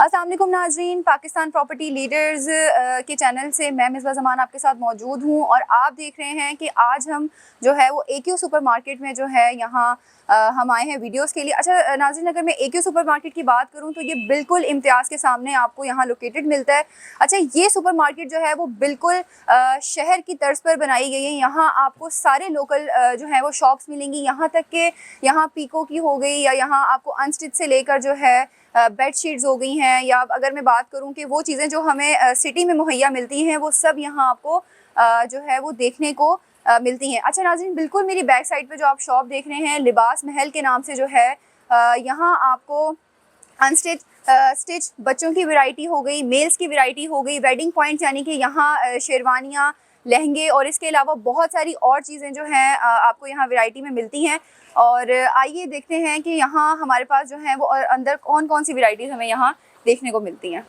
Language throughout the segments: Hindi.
अस्सलाम वालेकुम नाज़रीन, पाकिस्तान प्रॉपर्टी लीडर्स के चैनल से मैं मिसबा ज़मान आपके साथ मौजूद हूँ और आप देख रहे हैं कि आज हम जो है वो AQ सुपर मार्केट में जो है यहाँ हम आए हैं वीडियोस के लिए। अच्छा नाज़रीन, अगर मैं AQ सुपर मार्केट की बात करूँ तो ये बिल्कुल इम्तियाज़ के सामने आपको यहाँ लोकेटेड मिलता है। अच्छा, ये सुपर मार्केट जो है वो बिल्कुल शहर की तर्ज पर बनाई गई है। यहाँ आपको सारे लोकल जो है वो शॉप्स मिलेंगी, यहाँ तक कि यहाँ पीको की हो गई या यहाँ आपको अनस्टिच से लेकर जो है बेड शीट्स हो गई हैं, या अगर मैं बात करूं कि वो चीज़ें जो हमें सिटी में मुहैया मिलती हैं वो सब यहाँ आपको जो है वो देखने को मिलती हैं। अच्छा नाज़रीन, बिल्कुल मेरी बैक साइड पे जो आप शॉप देख रहे हैं लिबास महल के नाम से जो है यहाँ आपको अनस्टिच स्टिच बच्चों की वैरायटी हो गई, मेल्स की वैरायटी हो गई, वेडिंग पॉइंट्स यानी कि यहाँ शेरवानियाँ, लहंगे और इसके अलावा बहुत सारी और चीज़ें जो हैं आपको यहाँ वैरायटी में मिलती हैं। और आइए देखते हैं कि यहाँ हमारे पास जो है वो और अंदर कौन कौन सी वैरायटीज़ हमें यहाँ देखने को मिलती हैं।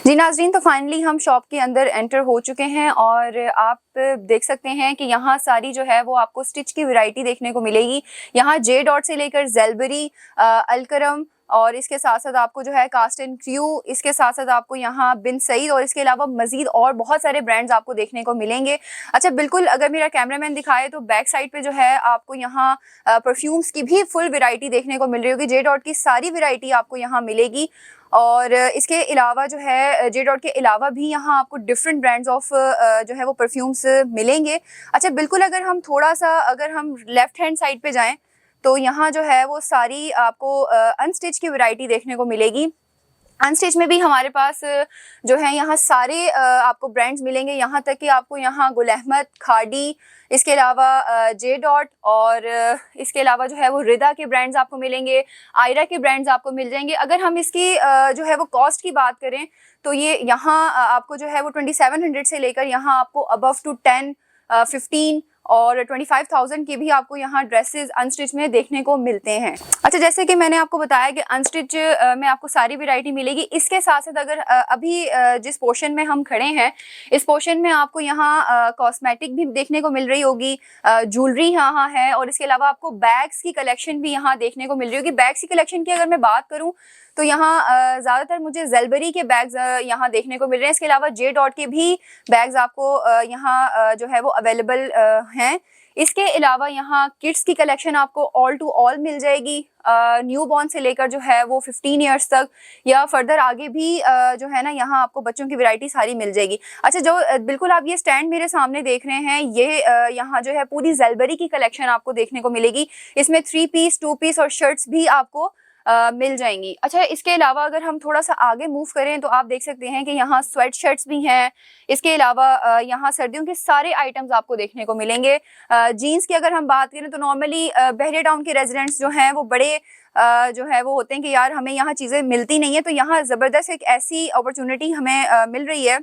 जी नाज़रीन, तो फाइनली हम शॉप के अंदर एंटर हो चुके हैं और आप देख सकते हैं कि यहाँ सारी जो है वो आपको स्टिच की वैरायटी देखने को मिलेगी। यहाँ जे डॉट से लेकर जेलबरी, अलकरम और इसके साथ साथ आपको जो है कास्ट एंड क्रू, इसके साथ साथ आपको यहाँ बिन सईद और इसके अलावा मजीद और बहुत सारे ब्रांड्स आपको देखने को मिलेंगे। अच्छा, बिल्कुल अगर मेरा कैमरामैन दिखाए तो बैक साइड पे जो है आपको यहाँ परफ्यूम्स की भी फुल वैरायटी देखने को मिल रही होगी। जे डॉट की सारी वैरायटी आपको यहाँ मिलेगी और इसके अलावा जो है जे डॉट के अलावा भी यहाँ आपको डिफरेंट ब्रांड्स ऑफ जो है वो परफ्यूम्स मिलेंगे। अच्छा, बिल्कुल अगर हम लेफ्ट हैंड साइड पे जाएं तो यहाँ जो है वो सारी आपको अनस्टिच की वैरायटी देखने को मिलेगी। अनस्टिच में भी हमारे पास जो है यहाँ सारे आपको ब्रांड्स मिलेंगे, यहाँ तक कि आपको यहाँ गुल अहमद, खाड़ी, इसके अलावा जे डॉट और इसके अलावा जो है वो रिदा के ब्रांड्स आपको मिलेंगे, आयरा के ब्रांड्स आपको मिल जाएंगे। अगर हम इसकी जो है वो कॉस्ट की बात करें तो ये यहाँ आपको जो है वो 2700 से लेकर यहाँ आपको अबव टू 10, 15 और 25,000 के भी आपको यहाँ ड्रेसेस अनस्टिच में देखने को मिलते हैं। अच्छा, जैसे कि मैंने आपको बताया कि अनस्टिच में आपको सारी वैरायटी मिलेगी। इसके साथ साथ अगर अभी जिस पोर्शन में हम खड़े हैं इस पोर्शन में आपको यहाँ कॉस्मेटिक भी देखने को मिल रही होगी, ज्वेलरी यहाँ है और इसके अलावा आपको बैग्स की कलेक्शन भी यहाँ देखने को मिल रही होगी। बैग्स की कलेक्शन की अगर मैं बात करूँ तो यहाँ ज़्यादातर मुझे जेलबरी के बैग्स यहाँ देखने को मिल रहे हैं। इसके अलावा जे डॉट के भी बैग्स आपको यहाँ जो है वो अवेलेबल हैं। इसके अलावा यहाँ किड्स की कलेक्शन आपको ऑल टू ऑल मिल जाएगी, न्यू बॉर्न से लेकर जो है वो 15 ईयर्स तक या फर्दर आगे भी जो है ना यहाँ आपको बच्चों की वैरायटी सारी मिल जाएगी। अच्छा, जो बिल्कुल आप ये स्टैंड मेरे सामने देख रहे हैं ये यहाँ जो है पूरी जेलबरी की कलेक्शन आपको देखने को मिलेगी। इसमें 3 पीस, 2 पीस और शर्ट्स भी आपको मिल जाएंगी। अच्छा, इसके अलावा अगर हम थोड़ा सा आगे मूव करें तो आप देख सकते हैं कि यहाँ स्वेट शर्ट्स भी हैं। इसके अलावा यहाँ सर्दियों के सारे आइटम्स आपको देखने को मिलेंगे। जीन्स की अगर हम बात करें तो नॉर्मली बहरिया टाउन के रेजिडेंट्स जो हैं वो बड़े जो है वो होते हैं कि यार हमें यहाँ चीज़ें मिलती नहीं है, तो यहाँ ज़बरदस्त एक ऐसी अपॉर्चुनिटी हमें मिल रही है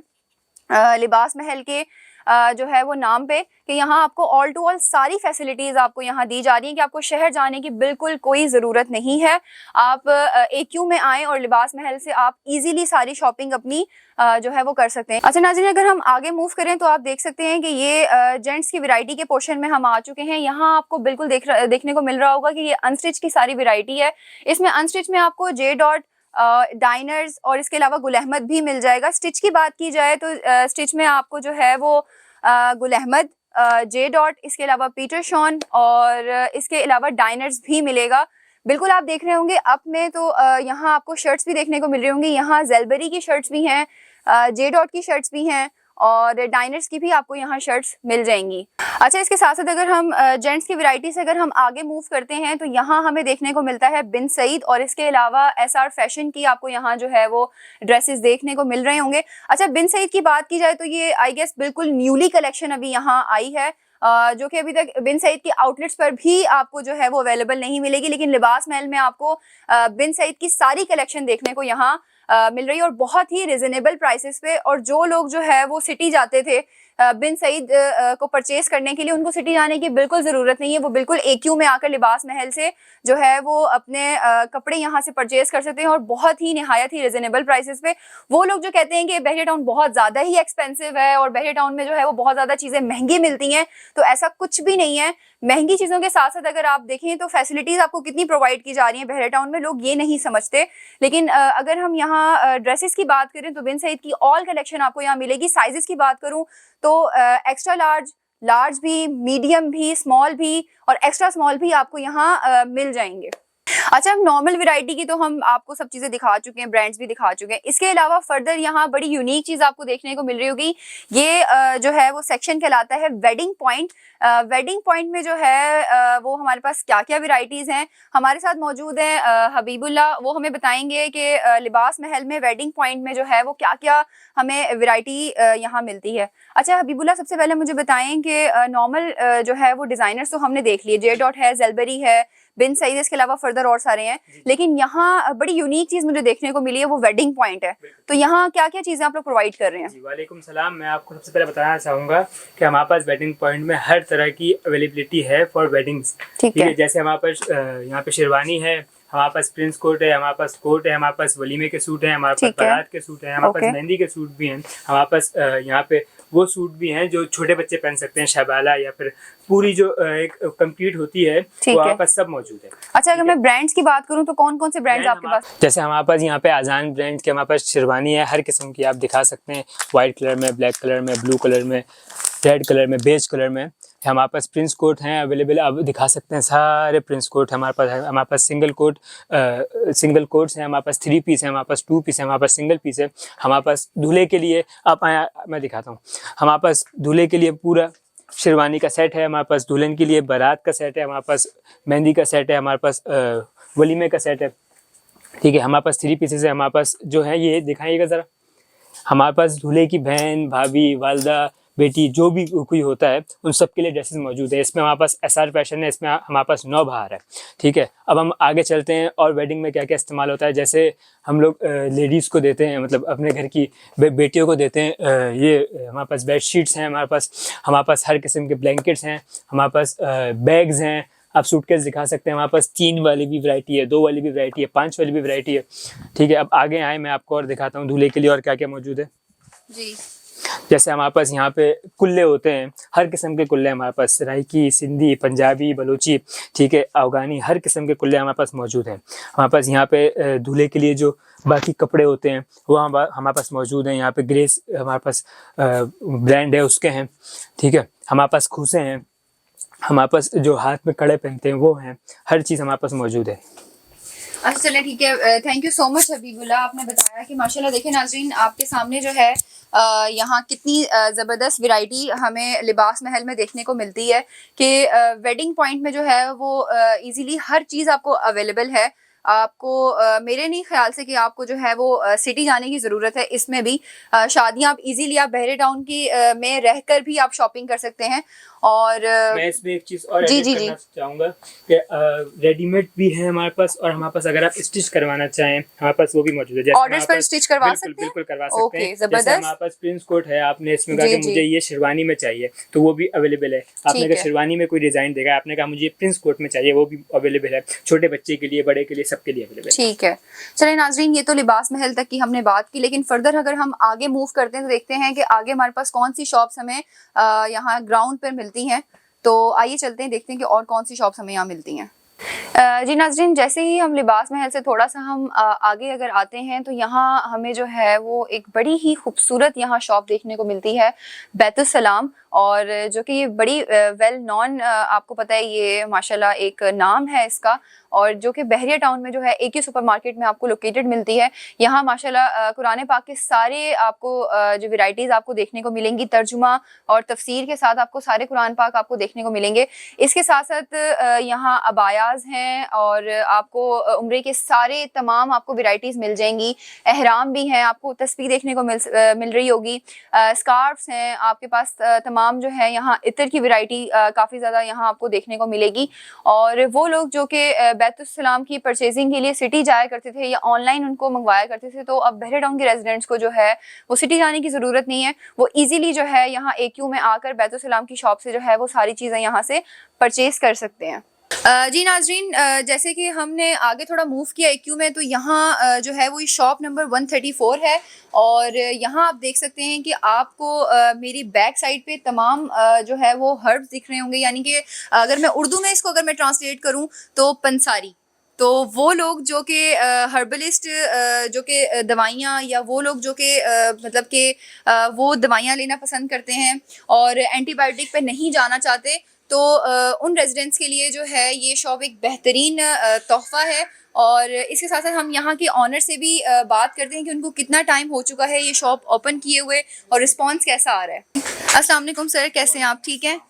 लिबास महल के जो है वो नाम पे कि यहाँ आपको ऑल टू ऑल सारी फैसिलिटीज़ आपको यहाँ दी जा रही हैं कि आपको शहर जाने की बिल्कुल कोई ज़रूरत नहीं है। आप AQ में आएँ और लिबास महल से आप इजीली सारी शॉपिंग अपनी जो है वो कर सकते हैं। अच्छा नाज़रीन, अगर हम आगे मूव करें तो आप देख सकते हैं कि ये जेंट्स की वैरायटी के पोर्शन में हम आ चुके हैं। यहाँ आपको बिल्कुल देखने को मिल रहा होगा कि ये अनस्टिच की सारी वैरायटी है। इसमें अनस्टिच में आपको जे डॉट, डाइनर्स और इसके अलावा गुल अहमद भी मिल जाएगा। स्टिच की बात की जाए तो स्टिच में आपको जो है वो गुल अहमद, जे डॉट, इसके अलावा पीटर शॉन और इसके अलावा डाइनर्स भी मिलेगा। बिल्कुल आप देख रहे होंगे अप में तो यहाँ आपको शर्ट्स भी देखने को मिल रही होंगी। यहाँ जेलबेरी की शर्ट्स भी हैं, जे डॉट की शर्ट्स भी हैं और डाइनर्स की भी आपको यहाँ शर्ट्स मिल जाएंगी। अच्छा, इसके साथ साथ अगर हम जेंट्स की वैरायटी से अगर हम आगे मूव करते हैं तो यहाँ हमें देखने को मिलता है बिन सईद और इसके अलावा SR फैशन की आपको यहाँ जो है वो ड्रेसेस देखने को मिल रहे होंगे। अच्छा, बिन सईद की बात की जाए तो ये आई गेस बिल्कुल न्यूली कलेक्शन अभी यहाँ आई है, जो कि अभी तक बिन सईद की आउटलेट्स पर भी आपको जो है वो अवेलेबल नहीं मिलेगी, लेकिन लिबास महल में आपको बिन सईद की सारी कलेक्शन देखने को यहाँ मिल रही है और बहुत ही रिजनेबल प्राइसेस पे। और जो लोग जो है वो सिटी जाते थे बिन सईद को परचेज करने के लिए, उनको सिटी जाने की बिल्कुल ज़रूरत नहीं है। वो बिल्कुल AQ में आकर लिबास महल से जो है वो अपने कपड़े यहाँ से परचेज कर सकते हैं और बहुत ही निहायत ही रिजनेबल प्राइसेस पे। वो लोग जो कहते हैं कि बहरिया टाउन बहुत ज़्यादा ही एक्सपेंसिव है और बहरिया टाउन में जो है वो बहुत ज़्यादा चीज़ें महंगी मिलती हैं, तो ऐसा कुछ भी नहीं है। महंगी चीज़ों के साथ साथ अगर आप देखें तो फैसिलिटीज़ आपको कितनी प्रोवाइड की जा रही हैं बहरिया टाउन में, लोग ये नहीं समझते। लेकिन अगर हम यहाँ ड्रेसेस की बात करें तो बिन सईद की ऑल कलेक्शन आपको यहाँ मिलेगी। साइजेस की बात करूँ तो एक्स्ट्रा लार्ज, लार्ज भी, मीडियम भी, स्मॉल भी और एक्स्ट्रा स्मॉल भी आपको यहाँ मिल जाएंगे। अच्छा, हम नॉर्मल वैरायटी की तो हम आपको सब चीज़ें दिखा चुके हैं, ब्रांड्स भी दिखा चुके हैं। इसके अलावा फर्दर यहाँ बड़ी यूनिक चीज़ आपको देखने को मिल रही होगी। ये जो है वो सेक्शन कहलाता है वेडिंग पॉइंट। वेडिंग पॉइंट में जो है वो हमारे पास क्या क्या वैरायटीज़ हैं। हमारे साथ मौजूद हैं हबीबुल्ला, वो हमें बताएंगे कि लिबास महल में वेडिंग पॉइंट में जो है वो क्या क्या हमें वैरायटी यहाँ मिलती है। अच्छा हबीबुल्ला, सबसे पहले मुझे बताएं कि नॉर्मल जो है वो डिज़ाइनर्स तो हमने देख लिए, जे डॉट है, जेलबेरी है, बिन सईद, इसके अलावा फर्दर और सारे हैं, लेकिन यहाँ बड़ी यूनिक चीज मुझे देखने को मिली है, वो वेडिंग पॉइंट है। तो यहाँ क्या क्या चीजें आप लोग प्रोवाइड कर रहे हैं? वालेकुम सलाम। मैं आपको सबसे पहले बताना चाहूँगा कि हमारे पास वेडिंग पॉइंट में हर तरह की अवेलेबिलिटी है फॉर वेडिंग्स। ठीक है, जैसे हमारे पास यहाँ पे शेरवानी है, हमारे पास प्रिंस कोट है, हमारे पास कोट है, हमारे पास वलीमे के सूट हैं, हमारे पास बारात के सूट हैं, हमारे पास मेहंदी के सूट भी हैं, हमारे पास यहाँ पे वो सूट भी हैं जो छोटे बच्चे पहन सकते हैं, शहबाला या फिर पूरी जो एक कंप्लीट होती है, वो हमारे पास सब मौजूद है। अच्छा, अगर मैं ब्रांड्स की बात करूँ तो कौन कौन से ब्रांड्स आपके पास? जैसे हमारे पास यहाँ पे आजान ब्रांड के हमारे पास शेरवानी है, हर किस्म की आप दिखा सकते हैं, व्हाइट कलर में, ब्लैक कलर में, ब्लू कलर में, रेड कलर में, बेज कलर में। हमारे पास प्रिंस कोट हैं अवेलेबल, अब दिखा सकते हैं सारे प्रिंस कोट हमारे पास है। हमारे पास सिंगल कोट्स हैं, हमारे पास 3 पीस है, हमारे पास 2 पीस है, हमारे पास सिंगल पीस है। हमारे पास दूल्हे के लिए आप आया, मैं दिखाता हूँ, हमारे पास दूल्हे के लिए पूरा शेरवानी का सेट है, हमारे पास दुल्हन के लिए बारात का सेट है, हमारे पास मेहंदी का सेट है, हमारे पास वलीमे का सेट है। ठीक है, हमारे पास 3 पीसेस है। हमारे पास जो है ये दिखाइएगा ज़रा, हमारे पास दूल्हे की बहन, भाभी, वालदा, बेटी, जो भी कोई होता है उन सब के लिए ड्रेसेस मौजूद है। इसमें हमारे पास SR फैशन है, इसमें हमारे पास 9 बहार है। ठीक है, अब हम आगे चलते हैं और वेडिंग में क्या क्या इस्तेमाल होता है। जैसे हम लोग लेडीज़ को देते हैं, मतलब अपने घर की बेटियों को देते हैं, ये हमारे पास बेड शीट्स हैं, हमारे पास हर किस्म के ब्लैंकेट्स हैं, हमारे पास बैग्स हैं, आप सूटकेस दिखा सकते हैं। हमारे पास 3 वाली भी वैरायटी है, 2 वाली भी वैरायटी है, 5 वाली भी वैरायटी है। ठीक है, अब आगे आए, मैं आपको और दिखाता हूँ दूल्हे के लिए और क्या क्या मौजूद है जी। जैसे हमारे पास यहाँ पे कुल्ले होते हैं, हर किस्म के कुल्ले हमारे पास, सराइकी, सिंधी, पंजाबी, बलूची, ठीक है, अफगानी, हर किस्म के कुल्ले हमारे पास मौजूद हैं। हमारे पास यहाँ पे दूल्हे के लिए जो बाकी कपड़े होते हैं वो हमारे पास मौजूद हैं। यहाँ पे ग्रेस हमारे पास ब्रांड है उसके हैं। ठीक है, हमारे पास खूसे हैं, हमारे पास जो हाथ में कड़े पहनते हैं वो हैं, हर चीज़ हमारे पास मौजूद है। अच्छा चलिए ठीक है, thank you so much Habibullah, आपने बताया कि माशाल्लाह। देखिए नाजरीन, आपके सामने जो है यहाँ कितनी ज़बरदस्त वैरायटी हमें लिबास महल में देखने को मिलती है कि वेडिंग पॉइंट में जो है वो इजीली हर चीज़ आपको अवेलेबल है। आपको मेरे नहीं ख्याल से कि आपको जो है वो सिटी जाने की ज़रूरत है। इसमें भी शादियाँ आप इजीली आप बहरे टाउन की में रहकर भी आप शॉपिंग कर सकते हैं। और मैं इसमें एक चीज और जी एडिट जी करना चाहूँगा कि रेडीमेड भी है हमारे पास, और हमारे पास अगर आप स्टिच करवाना चाहें हमारे पास वो भी मौजूद है। जैसे ऑर्डर्स हमारे पर पास स्टिच करवा बिल्कुल सकते हैं। बिल्कुल करवा सकते ओके, हैं। जैसे जबरदस्त। हमारे पास प्रिंस कोट है, आपने इसमें कहा जी कि जी मुझे ये शेरवानी में चाहिए तो वो भी अवेलेबल है। आपने ठीक अगर है। शेरवानी में कोई डिजाइन देगा, आपने कहा मुझे प्रिंस कोट में चाहिए, वो भी अवेलेबल है। छोटे बच्चे के लिए, बड़े के लिए, सबके लिए अवेलेबल है। ठीक है। चलिए नाजरीन, ये तो लिबास महल तक की हमने बात की, लेकिन फर्दर अगर हम आगे मूव करते हैं तो देखते हैं कि आगे हमारे पास कौन सी शॉप्स हमें यहाँ ग्राउंड पर मिलती हैं। तो आइए चलते हैं, देखते हैं कि और कौन सी शॉप्स हमें यहाँ मिलती हैं। जी नाजरीन, जैसे ही हम लिबास महल से थोड़ा सा हम आगे अगर आते हैं तो यहाँ हमें जो है वो एक बड़ी ही खूबसूरत यहाँ शॉप देखने को मिलती है, बैतुस्सलाम। और जो कि ये बड़ी वेल नॉन, आपको पता है ये माशाल्लाह एक नाम है इसका, और जो कि बहरिया टाउन में जो है एक ही सुपरमार्केट में आपको लोकेटेड मिलती है। यहाँ माशाल्लाह कुरान पाक के सारे आपको जो वैरायटीज़ आपको देखने को मिलेंगी, तर्जुमा और तफसीर के साथ आपको सारे कुरान पाक आपको देखने को मिलेंगे। इसके साथ साथ यहाँ अबायाज़ हैं और आपको उम्रे के सारे तमाम आपको वैरायटीज़ मिल जाएंगी। एहराम भी हैं, आपको तस्बीह देखने को मिल रही होगी। स्कार्फ्स हैं आपके पास, तमाम जो है यहाँ इत्र की वैरायटी काफ़ी ज़्यादा यहाँ आपको देखने को मिलेगी। और वो लोग जो कि बैतुस्सलाम की परचेजिंग के लिए सिटी जाया करते थे या ऑनलाइन उनको मंगवाया करते थे, तो अब बहरे टाउन के रेजिडेंट्स को जो है वो सिटी जाने की ज़रूरत नहीं है। वो इजीली जो है यहाँ AQ में आकर बैतुस्सलाम की शॉप से जो है वो सारी चीज़ें यहाँ से परचेज कर सकते हैं। जी नाजरीन, जैसे कि हमने आगे थोड़ा मूव किया AQ में, तो यहाँ जो है वो शॉप नंबर 134 है। और यहाँ आप देख सकते हैं कि आपको मेरी बैक साइड पे तमाम जो है वो हर्ब्स दिख रहे होंगे, यानी कि अगर मैं उर्दू में इसको अगर मैं ट्रांसलेट करूँ तो पंसारी। तो वो लोग जो कि हर्बलिस्ट, जो कि दवाइयाँ, या वो लोग जो कि मतलब कि वो दवाइयाँ लेना पसंद करते हैं और एंटीबायोटिक पे नहीं जाना चाहते, तो उन रेजिडेंट्स के लिए जो है ये शॉप एक बेहतरीन तोहफ़ा है। और इसके साथ साथ हम यहाँ के ऑनर से भी बात करते हैं कि उनको कितना टाइम हो चुका है ये शॉप ओपन किए हुए और रिस्पांस कैसा आ रहा है। अस्सलाम वालेकुम सर, कैसे हैं आप? ठीक हैं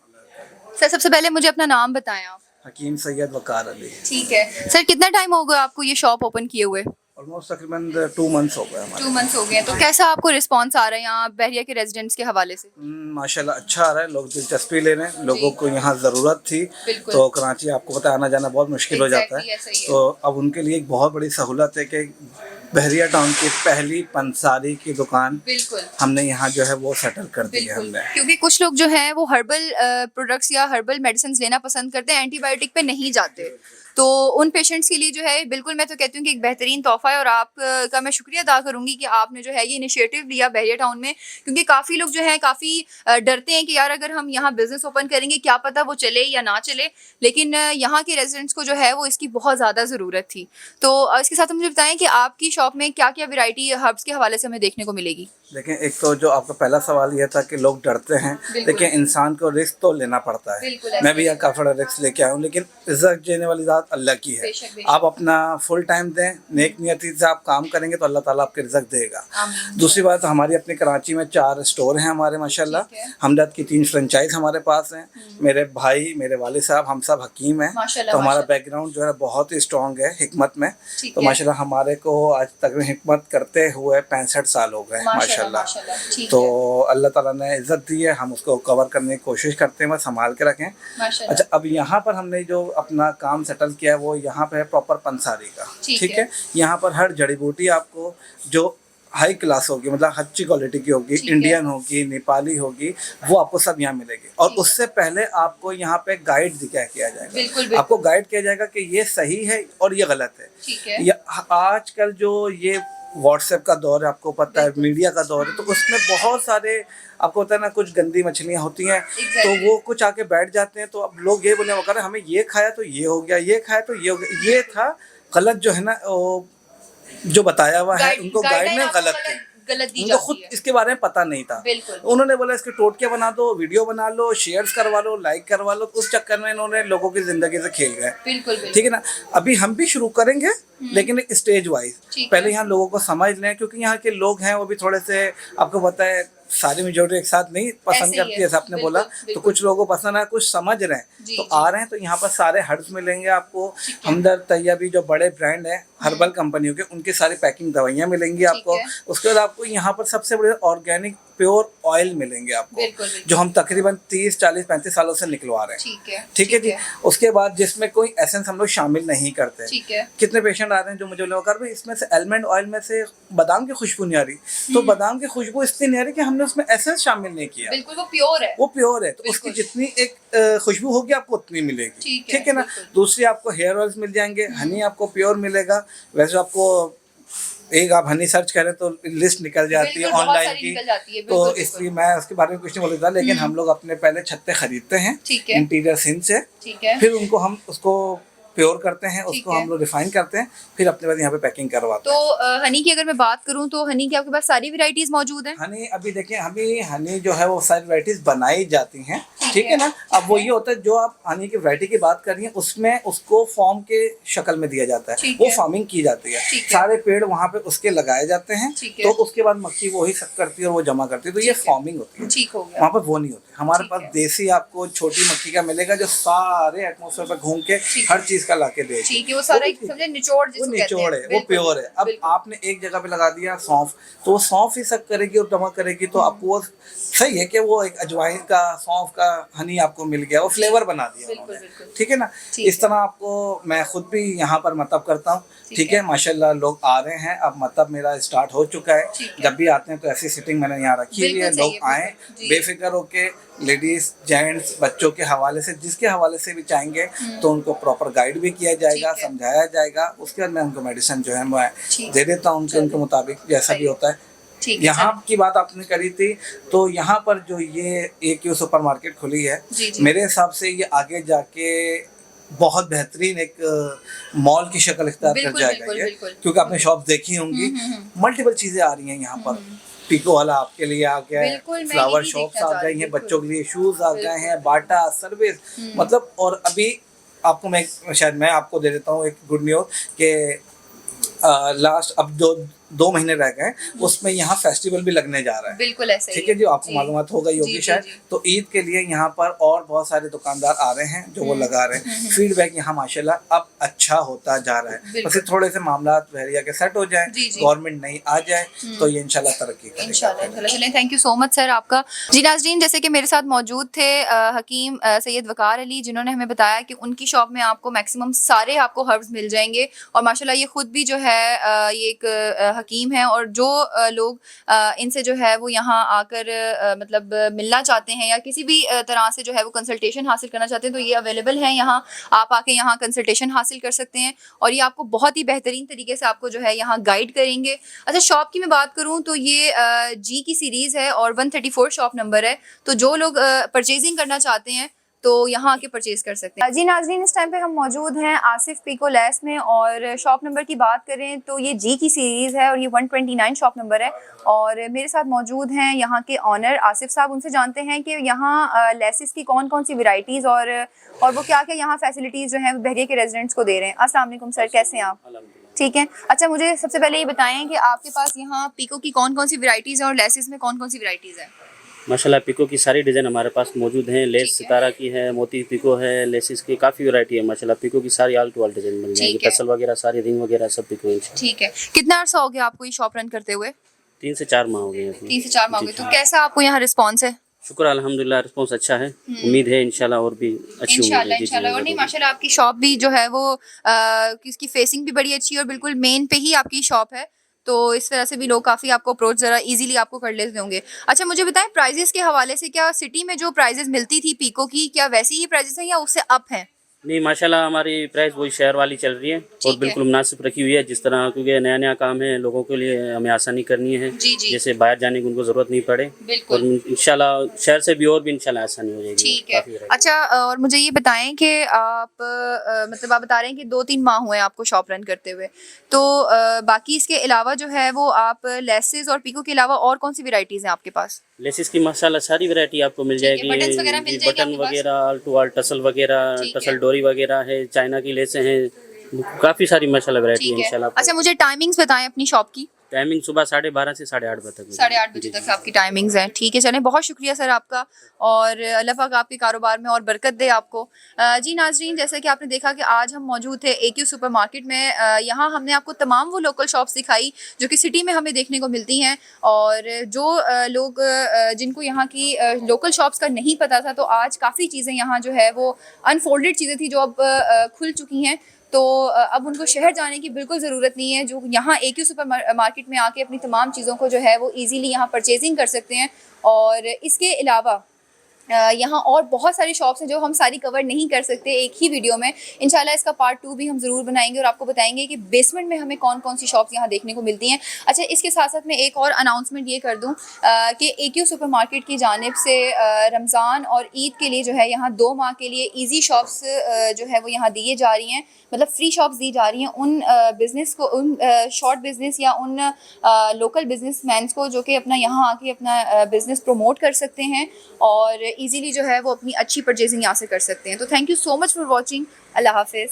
सर। सबसे पहले मुझे अपना नाम बताएं आप। हकीम सैयद वकार अली। ठीक है सर, कितना टाइम हो गया आपको ये शॉप ओपन किए हुए? ऑलमोस्ट तकरीबन 2 मंथ्स हो गए हमारे। 2 मंथ्स हो गए हैं। तो कैसा आपको रिस्पांस आ रहा है यहाँ बहरिया के रेजिडेंट्स के हवाले से? माशाल्लाह अच्छा आ रहा है, लोग दिलचस्पी ले रहे हैं, लोगों को यहाँ ज़रूरत थी। बिल्कुल। तो कराची आपको पता है आना जाना बहुत मुश्किल हो जाता Exactly, ऐसा ही है, है। तो अब उनके लिए एक बहुत बड़ी सहूलत है कि बहरिया टाउन की पहली पंसारी की दुकान बिल्कुल हमने यहाँ जो है वो सेटल कर दी है बिल्कुल, हमने। क्योंकि कुछ लोग जो हैं वो हर्बल प्रोडक्ट्स या हर्बल मेडिसिन लेना पसंद करते हैं, एंटीबायोटिक पे नहीं जाते। तो उन पेशेंट्स के लिए जो है बिल्कुल मैं तो कहती हूँ कि एक बेहतरीन तोहफ़ा है। और आप का मैं शुक्रिया अदा करूँगी कि आपने जो है ये इनिशिएटिव लिया बहरिया टाउन में, क्योंकि काफ़ी लोग जो है काफ़ी डरते हैं कि यार अगर हम यहाँ बिज़नेस ओपन करेंगे क्या पता वो चले या ना चले, लेकिन यहाँ के रेजिडेंट्स को जो है वो इसकी बहुत ज़्यादा ज़रूरत थी। तो इसके साथ मुझे बताएं कि आपकी शॉप में क्या क्या वैरायटी हर्ब्स के हवाले से हमें देखने को मिलेगी? देखें, एक तो जो आपका पहला सवाल यह था कि लोग डरते हैं, लेकिन इंसान को रिस्क तो लेना पड़ता है। मैं भी यहाँ काफ़ी बड़ा रिस्क लेके आया हूँ, लेकिन इज्जत देने वाली बात अल्लाह की है। आप अपना फुल टाइम दें, नेक नियति से आप काम करेंगे तो अल्लाह ताला आपके रिज़्क देगा। दूसरी बात, हमारी अपनी कराची में 4 स्टोर हैं हमारे माशाल्लाह। हमदर्द की 3 फ्रेंचाइज हमारे पास हैं। मेरे भाई, मेरे वालिद साहब, हम सब हकीम हैं, तो हमारा बैकग्राउंड जो है बहुत ही स्ट्रॉन्ग है हिकमत में। तो माशाल्लाह हमारे को आज तक हिकमत करते हुए 65 साल हो गए माशाल्लाह। तो अल्लाह ताला ने इज्जत दी है, हम उसको कवर करने की कोशिश करते हैं, बस संभाल के रखें। अच्छा, अब यहाँ पर हमने जो अपना काम सेटल किया है वो यहाँ पे है प्रॉपर पंसारी का। ठीक है, यहाँ पर हर जड़ी बूटी आपको जो हाई क्लास होगी, मतलब अच्छी क्वालिटी की होगी, इंडियन होगी, नेपाली होगी, वो आपको सब यहाँ मिलेगी। और उससे पहले आपको यहाँ पे गाइड दिखाया किया जाएगा। आपको गाइड किया जाएगा कि ये सही है और ये गलत है। आजकल जो ये व्हाट्सएप का दौर है, आपको पता है, मीडिया का दौर है, तो उसमें बहुत सारे आपको पता है ना, कुछ गंदी मछलियाँ होती हैं। तो वो कुछ आके बैठ जाते हैं, तो अब लोग ये बोले वगैरह हमें ये खाया तो ये हो गया, ये खाया तो ये हो गया। ये था गलत जो है ना, जो बताया हुआ है उनको गाइड में गलत थी, उनको खुद इसके बारे में पता नहीं था। उन्होंने बोला इसके टोटके बना दो, वीडियो बना लो, शेयर्स करवा लो, लाइक करवा लो। उस चक्कर में इन्होंने लोगों की जिंदगी से खेल गए। ठीक है ना, अभी हम भी शुरू करेंगे, लेकिन स्टेज वाइज। पहले यहाँ लोगों को समझ लें, क्योंकि यहाँ के लोग हैं वो भी थोड़े से आपको पता है सारी मेजोरिटी एक साथ नहीं पसंद ऐसे ही करती है, है, जैसे आपने बिल्कुल, बोला। तो बिल्कुल। कुछ लोगों को पसंद है, कुछ समझ रहे हैं जी, तो जी। आ रहे हैं। तो यहाँ पर सारे हर्ब्स मिलेंगे आपको। हमदर्द, तैयबी जो बड़े ब्रांड है हर्बल कंपनियों के, उनकी सारी पैकिंग दवाइयाँ मिलेंगी आपको। है। उसके बाद आपको यहाँ पर सबसे बड़े ऑर्गेनिक प्योर ऑयल मिलेंगे आपको, बिल्कुल, बिल्कुल। जो हम तकरीबन 30, 40, 35 सालों से निकलवा रहे हैं। ठीक है जी। उसके बाद जिसमें कोई एसेंस हम लोग शामिल नहीं करते। ठीक है। कितने पेशेंट आ रहे हैं जो मुझे लोग कर भाई इसमें से एलमंड ऑयल में से बादाम की खुशबू नहीं आ रही, तो बादाम की खुशबू इसलिए नहीं आ रही कि हमने उसमें एसेंस शामिल नहीं किया। बिल्कुल, वो प्योर है। वो प्योर है, तो बिल्कुल। उसकी जितनी एक खुशबू होगी आपको उतनी मिलेगी। ठीक है ना। बिल्कुल। दूसरी आपको हेयर ऑयल्स मिल जाएंगे, हनी आपको प्योर मिलेगा। वैसे आपको एक आप हनी सर्च करें तो लिस्ट निकल जाती है बिल्कुल, बहुत ऑनलाइन सारी की, निकल जाती है, तो बिल्कुल, इसलिए मैं उसके बारे में कुछ नहीं बोलता, लेकिन हम लोग अपने पहले छत्ते खरीदते हैं ठीक है। इंटीरियर सिंध से, ठीक है। फिर उनको हम उसको प्योर करते हैं, ठीक उसको है। हम लोग रिफाइन करते हैं, फिर अपने बाद यहाँ पे पैकिंग करवाते हैं। तो हनी की अगर मैं बात करूं तो हनी की आपके पास सारी वैरायटीज मौजूद हैं? हनी अभी देखिए, हमें हनी जो है वो सारी वैरायटीज बनाई जाती हैं। ठीक है ना। अब वो ये होता है जो आप हनी की वैरायटी की बात कर रही हैं उसमें उसको फॉर्म के शक्ल में दिया जाता है, ठीक वो है। फार्मिंग की जाती है। ठीक है। सारे पेड़ वहाँ पे उसके लगाए जाते हैं, ठीक है। तो उसके बाद मक्खी वही सब करती है और वो जमा करती है, तो ये ठीक है। फार्मिंग होती है। ठीक हो गया। वहाँ पर वो नहीं होती। हमारे ठीक पास है। देसी आपको छोटी मक्खी का मिलेगा जो सारे एटमोसफेयर पर घूम के ठीक हर है। चीज का लाके देगी। ठीक है, वो सारा एक समझे निचोड़ वो जिसको कहते हैं। निचोड़ है, वो बिल्कुल, प्योर है। अब बिल्कुल। आपने एक जगह पे लगा दिया सौंफ, तो वो सौंफ ही सब करेगी और जमा करेगी, तो आपको वो सही है कि वो एक अजवाइन का, सौंफ का हनी आपको मिल गया, वो फ्लेवर बना दिया बिल्कुल, उन्होंने। बिल्कुल। ठीक है ना। ठीक इस तरह आपको मैं खुद भी यहाँ पर मतलब करता हूँ। ठीक है, माशाल्लाह लोग आ रहे हैं, अब मतलब मेरा स्टार्ट हो चुका है। ठीक है। जब भी आते हैं तो ऐसी सिटिंग मैंने यहाँ रखी हुई है, बिल्कुल लोग सही है, आए जी। बेफिक्र होके, लेडीज जेंट्स बच्चों के हवाले से, जिसके हवाले से भी चाहेंगे तो उनको प्रॉपर गाइड भी किया जाएगा, ठीक है। समझाया जाएगा। उसके बाद मैं उनको मेडिसिन जो है मैं ठीक। दे देता हूँ उनके मुताबिक जैसा भी होता है। ठीक है। यहाँ की बात आपने करी थी, तो यहाँ पर जो ये AQ सुपरमार्केट खुली है, जी, जी। मेरे हिसाब से ये आगे जाके बहुत बेहतरीन एक मॉल की शक्ल इख्तियार कर बिल्कुल, जाएगा बिल्कुल, ये, बिल्कुल। क्योंकि आपने शॉप देखी होंगी, मल्टीपल चीजें आ रही हैं यहाँ पर। पीको वाला आपके लिए आ गया है, बिल्कुल, मैं फ्लावर यही शॉप्स देखना आ चाह गई रही हैं, हूँ, बच्चों के लिए शूज आ गए बिल्कुल। हैं, बाटा सर्विस, मतलब। और अभी आपको मैं शायद मैं आपको दे देता हूँ एक गुड न्यूज कि लास्ट अब जो 2 महीने रह गए उसमें यहाँ फेस्टिवल भी लगने जा रहा है। बिल्कुल ऐसे ही ठीक है जी, आपको जी। मालूमात हो गई जी, होगी जी, शायद। जी। तो ईद के लिए यहाँ पर और बहुत सारे दुकानदार आ रहे हैं जो वो लगा रहे हैं। फीडबैक यहाँ माशाल्लाह अब अच्छा होता जा रहा है। बिल्कुल। बस थोड़े से मामला बहरिया के सेट हो जाए, जी, जी। गवर्नमेंट नहीं आ जाए, तो ये इंशाल्लाह तरक्की करेगा। इंशाल्लाह चलें। Thank you so much sir आपका। जी नाज़रीन, जैसे कि मेरे साथ मौजूद थे हकीम सैयद वकार अली, जिन्होंने हमें बताया कि उनकी शॉप में आपको मैक्सिमम सारे आपको हर्ब्स मिल जाएंगे। और माशाल्लाह ये खुद भी जो है ये एक हकीम है, और जो लोग इनसे जो है वो यहाँ आकर मतलब मिलना चाहते हैं या किसी भी तरह से जो है वो कंसल्टेशन हासिल करना चाहते हैं, तो ये अवेलेबल है यहाँ। आप आके यहाँ कंसल्टेशन हासिल कर सकते हैं और ये आपको बहुत ही बेहतरीन तरीके से आपको जो है यहाँ गाइड करेंगे। अच्छा, शॉप की मैं बात करूँ तो ये जी की सीरीज़ है और 134 शॉप नंबर है, तो जो लोग परचेजिंग करना चाहते हैं तो यहाँ आके परचेज कर सकते हैं। जी नाज़रीन, इस टाइम पे हम मौजूद हैं आसिफ पीको लेस में, और शॉप नंबर की बात करें तो ये जी की सीरीज़ है और ये 129 शॉप नंबर है। और मेरे साथ मौजूद हैं यहाँ के ऑनर आसिफ साहब। उनसे जानते हैं कि यहाँ लेसिस की कौन कौन सी वैरायटीज़ और वो क्या क्या यहाँ फैसिलिटीज़ जो हैं बहरिया के रेजिडेंट्स को दे रहे हैं। अस्सलाम वालेकुम सर, कैसे हैं आप? ठीक है। अच्छा, मुझे सबसे पहले ये बताएं कि आपके पास यहाँ पीको की कौन कौन सी वैरायटीज़ हैं और लेसिस में कौन कौन सी वैरायटीज़ हैं? माशाल्लाह पिको की सारी डिज़ाइन हमारे पास मौजूद हैं। लेस सितारा की है, मोती पिको है, लेसिस की काफ़ी वैरायटी है। माशाल्लाह पिको की सारी आल टू आल डिज़ाइन मिल जाएगी, टसल वगैरह सारी रिंग वगैरह सब पिको है। ठीक है। कितना अर्सा हो गया आपको ये शॉप रन करते हुए? 3 से 4 माह हो गए हैं। 3 से 4 माह हो गए। तो कैसा आपको यहाँ रिस्पॉन्स है? शुक्र अल्हम्दुलिल्लाह, रिस्पॉन्स अच्छा है। उम्मीद है इंशाल्लाह और भी अच्छी उम्मीद है। इंशाल्लाह। और नहीं, माशाल्लाह आपकी शॉप भी जो है वो इसकी फेसिंग भी बड़ी अच्छी है और बिल्कुल मेन पे ही आपकी शॉप है, तो इस तरह से भी लोग काफ़ी आपको अप्रोच ज़रा इजीली आपको कर लेते होंगे। अच्छा, मुझे बताएं प्राइजेस के हवाले से, क्या सिटी में जो प्राइजेस मिलती थी पीको की, क्या वैसी ही प्राइजेस हैं या उससे अप हैं? नहीं माशाल्लाह हमारी प्राइस वही शहर वाली चल रही है और बिल्कुल मुनासिब रखी हुई है। जिस तरह क्योंकि नया नया काम है, लोगों के लिए हमें आसानी करनी है, जैसे बाहर जाने की उनको ज़रूरत नहीं पड़े, और इंशाल्लाह शहर से भी और भी इंशाल्लाह आसानी हो जाएगी। ठीक है। अच्छा, और मुझे ये बताएं कि आप मतलब आप बता रहे हैं कि 2-3 माह हुए आपको शॉप रन करते हुए, तो बाकी इसके अलावा जो है वो आप लेसेस और पीको के अलावा और कौन सी वैरायटीज़ हैं आपके पास? लेसिस की माशाल्लाह सारी वैरायटी आपको मिल जाएगी। बटन वगैरह, आल टू आल टसल वगैरह, टसल डोरी वगैरह है, चाइना की लेसें हैं, काफ़ी सारी माशाल्लाह वैरायटी है इंशाल्लाह। अच्छा, मुझे टाइमिंग्स बताएं अपनी शॉप की। टाइमिंग सुबह 12:30 से 8:30 बजे तक। 8:30 बजे तक आपकी टाइमिंग्स हैं। ठीक है, चलें, बहुत शुक्रिया सर आपका, और अल्लाह पाक आपके कारोबार में और बरकत दे आपको। जी नाजरीन, जैसे कि आपने देखा कि आज हम मौजूद थे AQ सुपर मार्केट में। यहाँ हमने आपको तमाम वो लोकल शॉप्स दिखाई जो कि सिटी में हमें देखने को मिलती हैं, और जो लोग जिनको यहाँ की लोकल शॉप्स का नहीं पता था, तो आज काफ़ी चीज़ें यहाँ जो है वो अनफोल्डेड चीज़ें थी जो अब खुल चुकी हैं। तो अब उनको शहर जाने की बिल्कुल ज़रूरत नहीं है। जो यहाँ AQ सुपर मार्केट में आके अपनी तमाम चीज़ों को जो है वो ईज़िली यहाँ परचेजिंग कर सकते हैं। और इसके अलावा यहाँ और बहुत सारी शॉप्स हैं जो हम सारी कवर नहीं कर सकते एक ही वीडियो में। इंशाल्लाह इसका पार्ट 2 भी हम ज़रूर बनाएंगे और आपको बताएंगे कि बेसमेंट में हमें कौन कौन सी शॉप्स यहाँ देखने को मिलती हैं। अच्छा, इसके साथ साथ मैं एक और अनाउंसमेंट ये कर दूँ कि AQ सुपर मार्केट की जानिब से रमज़ान और ईद के लिए जो है यहाँ 2 माह के लिए ईजी शॉप्स जो है वो यहाँ दिए जा रही हैं, मतलब फ्री शॉप्स दी जा रही हैं उन बिज़नेस को, उन शॉर्ट बिज़नेस या उन लोकल बिजनेसमैन को जो कि अपना यहाँ आके अपना बिज़नेस प्रमोट कर सकते हैं और इजीली जो है वो अपनी अच्छी परचेजिंग यहाँ से कर सकते हैं। तो thank you so much for watching. अल्लाह हाफिज़।